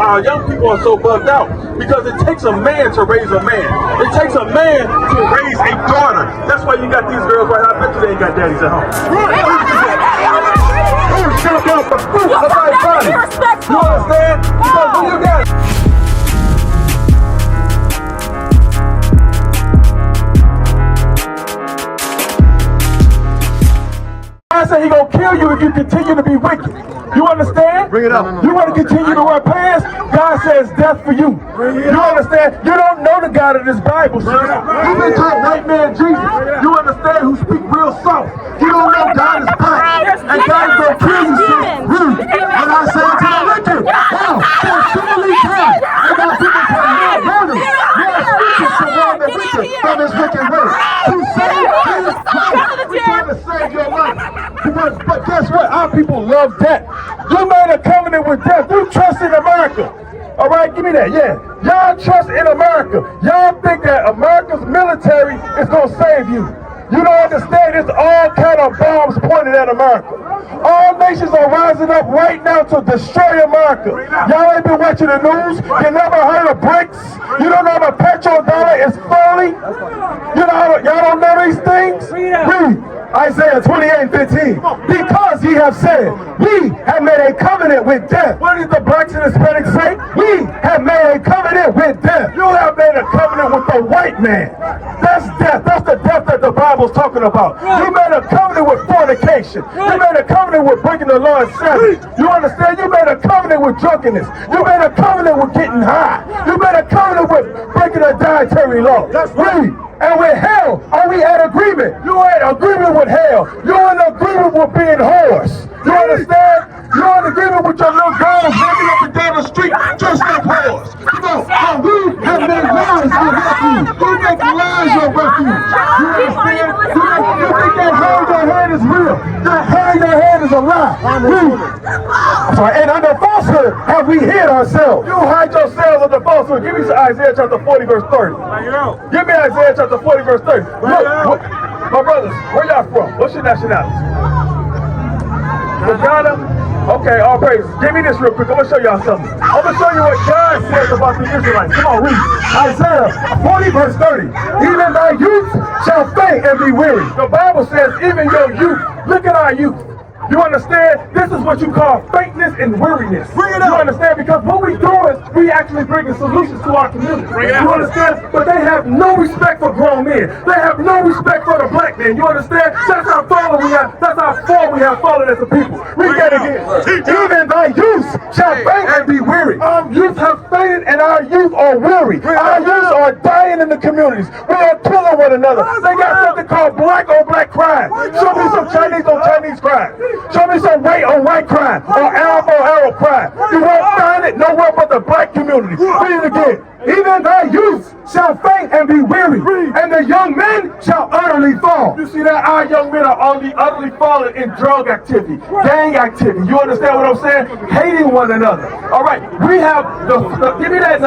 our young people are so bugged out, because it takes a man to raise a man. It takes a man to raise a daughter. That's why you got these girls right now. I bet you they ain't got daddies at home. You understand? Because when you got I say he gonna kill you if you continue to be wicked. You understand? Bring it up. You want to continue to run past? God says death for you. You understand? You don't know the God of this Bible. You been taught white man Jesus. You understand? Who speak real soft. You don't know God is black. And God is gonna kill you, sis. And I say to the wicked, hell, for surely death. And got people putting murder. More speakers to warn the wicked from his wicked way. To save his life. We're trying to save your life. But guess what? Our people love death. You made a covenant with death. You trust in America. All right, give me that. Yeah. Y'all trust in America. Y'all think that America's military is going to save you. You don't understand. It's all kind of bombs pointed at America. All nations are rising up right now to destroy America. Y'all ain't been watching the news. You never heard of BRICS. You don't know the petrodollar is falling. Y'all don't know these things? Read Isaiah 28:15. Because ye have said, we have made a covenant with death. What did the blacks and Hispanics say? We have made a covenant with death. You have made a covenant with the white man. That's death. That's the death that the Bible's talking about. You made a covenant with fornication. You made a covenant with breaking the law of Sabbath. You understand? You made a covenant with drunkenness. You made a covenant with getting high. You made a covenant with breaking a dietary law. That's right. And with hell, are we at agreement? You ain't agreement with hell. You're in agreement with being whores. You understand? You're in agreement with your little girls walking up and down the street dressed like whores. No, we have made lies your refuge. We make lies your refuge. You understand? You think that hair in your head is real. That hair in your head is a lie. I'm sorry, and under falsehood have we hid ourselves. You hide yourselves under falsehood. Give me Isaiah chapter 40 verse 30. Give me Isaiah chapter 40 verse 30. Look, my brothers, where y'all from? What's your nationality? From Ghana? Okay, all praises. Give me this real quick. I'm going to show y'all something. I'm going to show you what God says about the Israelites. Come on, read. Isaiah 40 verse 30. Even thy youth shall faint and be weary. The Bible says even your youth. Look at our youth. You understand? This is what you call faintness and weariness. Bring it up. You understand? Because what we do is we actually bringing solutions to our community. Bring it out. You understand? But they have no respect for grown men. They have no respect for the black man. You understand? That's how far we have. That's how far we have fallen as a people. Read that again. Even thy youth shall faint and be weary. Our youth have fainted and our youth are weary. Our youth are dying in the communities. We are killing one another. They got something called black on black crime. Show me some Chinese on Chinese crime. Show me some white on white crime or Arab on Arab crime. You won't find it nowhere but the black community. Read it again. Even thy youth shall faint and be weary, and the young men shall utterly fall. You see that? Our young men are only utterly falling in drug activity, gang activity. You understand what I'm saying? Hating one another. All right, we have give me that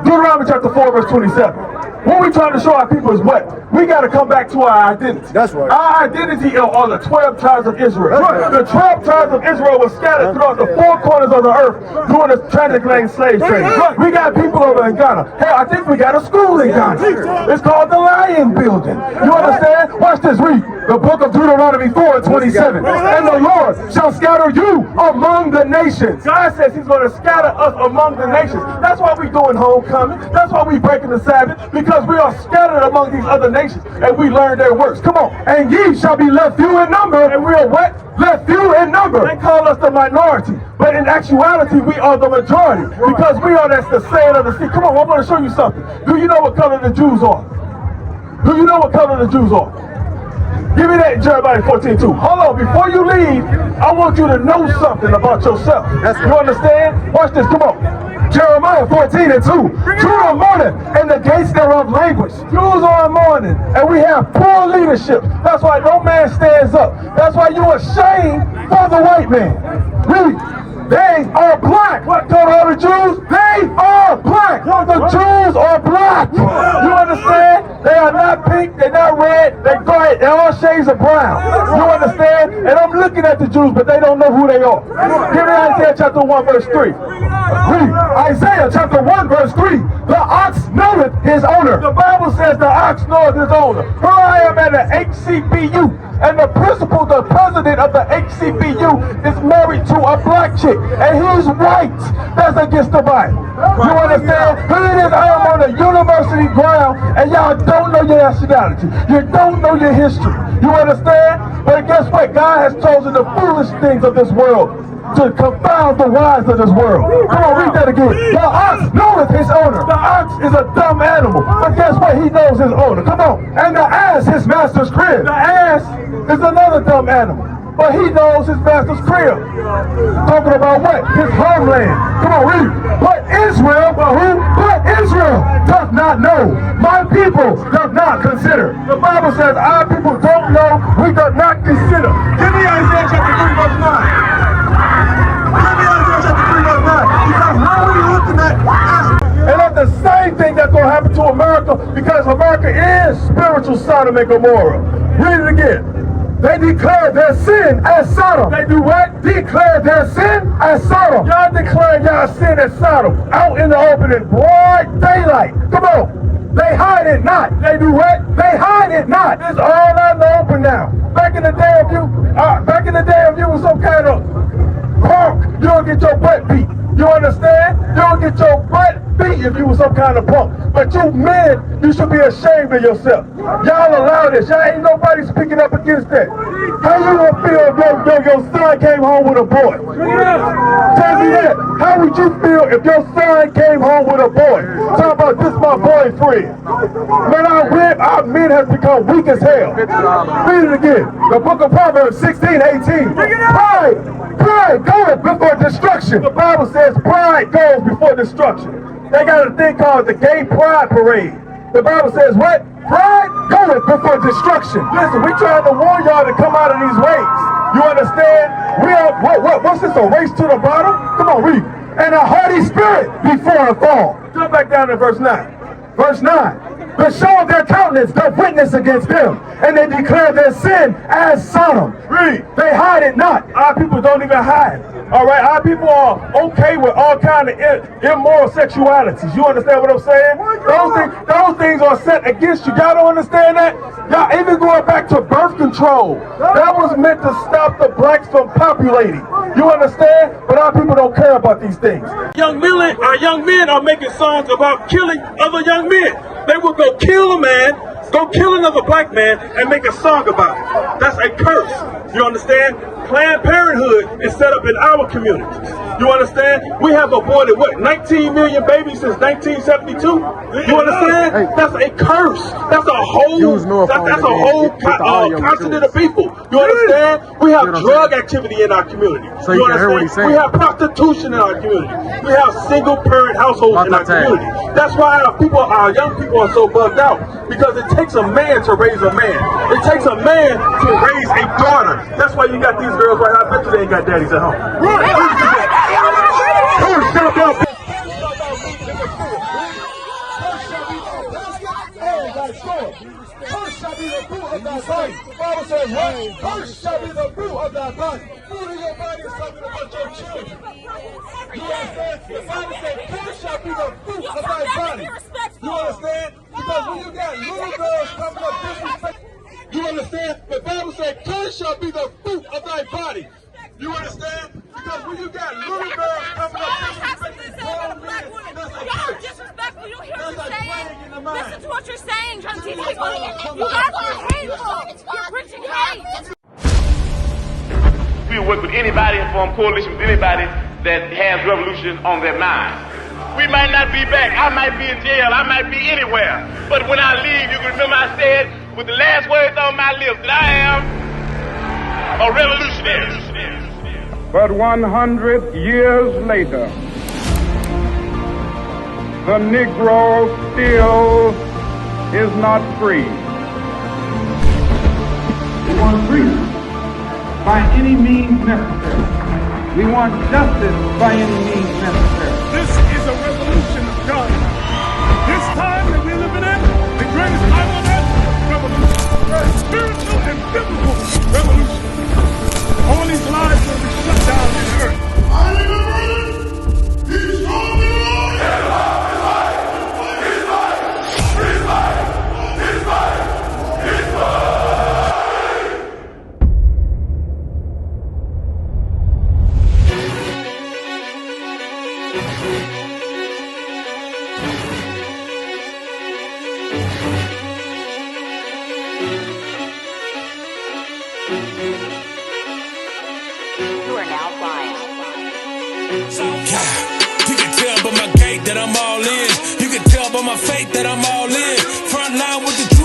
Deuteronomy chapter 4 verse 27. What we trying to show our people is what? We got to come back to our identity. That's right. Our identity are the 12 tribes of Israel. Right. The 12 tribes of Israel were scattered throughout the 4 corners of the earth during the transatlantic slave trade. Right. We got people over in Ghana. Hell, I think we got a school in Ghana. It's called the Lion Building. You understand? Watch this. Read the book of Deuteronomy 4:27. And the Lord shall scatter you among the nations. God says he's going to scatter us among the nations. That's why we doing homecoming. That's why we breaking the Sabbath. Because we are scattered among these other nations and we learn their works. Come on. And ye shall be left few in number. And we are what? Left few in number. They call us the minority. But in actuality, we are the majority. Because we are, that's the saying of the sea. Come on, I'm going to show you something. Do you know what color the Jews are? Do you know what color the Jews are? Give me that Jeremiah 14:2. Hold on, before you leave, I want you to know something about yourself. You understand? Watch this, come on. Jeremiah 14:2. Jews are mourning, and the gates thereof languish. Jews are mourning, and we have poor leadership. That's why no man stands up. That's why you ashamed for the white man. Read. They are black. What color are the Jews? They are black. The Jews are black. You understand? They are not pink. They're not red. They're all shades of brown. You understand? And I'm looking at the Jews, but they don't know who they are. Give me Isaiah chapter 1, verse 3. Read Isaiah chapter 1, verse 3. The ox knoweth his owner. The Bible says the ox knoweth his owner. Here I am at the HCBU, and the president of the HCBU is married to a black chick, and he's white. That's against the Bible. You understand? Here it is, I am on the university ground, and y'all don't know your nationality. You don't know your history. You understand? But guess what? God has chosen the foolish things of this world to confound the wise of this world. Come on, read that again. The ox knoweth his owner. The ox is a dumb animal, but guess what? He knows his owner. Come on. And the ass, his master's crib. The ass is another dumb animal, but he knows his master's crib. Talking about what? His homeland. Come on, read. But Israel, but who? But Israel doth not know. My people doth not consider. The Bible says our people don't know, we do not consider. Give me Isaiah chapter 3, verse 9. And that's the same thing that's going to happen to America, because America is spiritual Sodom and Gomorrah. Read it again. They declare their sin as Sodom. They do what? Declare their sin as Sodom. Y'all declare y'all sin as Sodom out in the open in broad daylight. Come on. They hide it not. They do what? They hide it not. It's all out in the open now. Back in the day, if you was some kind of punk, you don't get your butt beat. You understand? You don't get your butt beat if you were some kind of punk. But you men, you should be ashamed of yourself. Y'all allow this. Y'all ain't nobody speaking up against that. How you gonna feel if your son came home with a boy? Tell me that. How would you feel if your son came home with a boy? Talk about this my boyfriend. Man, our men have become weak as hell. Read it again. The book of Proverbs 16:18. Pride goeth before destruction. The Bible says pride goes before destruction. They got a thing called the Gay Pride Parade. The Bible says what? Pride goeth before destruction. Listen, we trying to warn y'all to come out of these ways. You understand? We are, what's this, a race to the bottom? Come on, read. And a haughty spirit before a fall. Jump back down to verse 9. Verse 9. But show their countenance doth witness against them, and they declare their sin as Sodom. Read. They hide it not. Our people don't even hide. All right, our people are okay with all kind of immoral sexualities. You understand what I'm saying? Those things are set against you. Y'all don't understand that? Y'all even going back to birth control. That was meant to stop the blacks from populating. You understand? But our people don't care about these things. Young men are making songs about killing other young men. They will go kill a man, go kill another black man, and make a song about it. That's a curse. You understand? Planned Parenthood is set up in our communities. You understand? We have aborted, 19 million babies since 1972? You understand? That's a curse. That's a whole continent of people. You understand? We have drug activity in our community. So you understand? What he's saying. We have prostitution in our community. We have single parent households in our community. That's why our young people are so bugged out, because it takes a man to raise a man. It takes a man to raise a daughter. That's why you got these girls right now. I bet you they ain't got daddies at home. Curse shall be the fruit of thy body. The Bible says what? Curse shall be the fruit of thy body. Fruit of your body is talking about your children. You understand? The Bible says curse shall be the fruit of thy body. You understand? Because when you got little girls coming up disrespectful, you understand? The Bible says curse shall be the fruit of thy body. You understand? Because when you got little girls coming up disrespecting grown men, y'all are disrespectful. You hear what you're saying? Listen to what you're saying, trying to teach people. You guys are hateful. You're preaching hate. We work with anybody and form coalition with anybody that has revolution on their mind. We might not be back. I might be in jail. I might be anywhere. But when I leave, you can remember I said with the last words on my lips that I am a revolutionary. But 100 years later, the Negro still is not free. We want freedom by any means necessary. We want justice by any means necessary. This is a revolution of God. This time that we're living in, the greatest time on earth, revolution. Spiritual and physical. You are now flying. You can tell by my gait that I'm all in. You can tell by my faith that I'm all in. Front line with the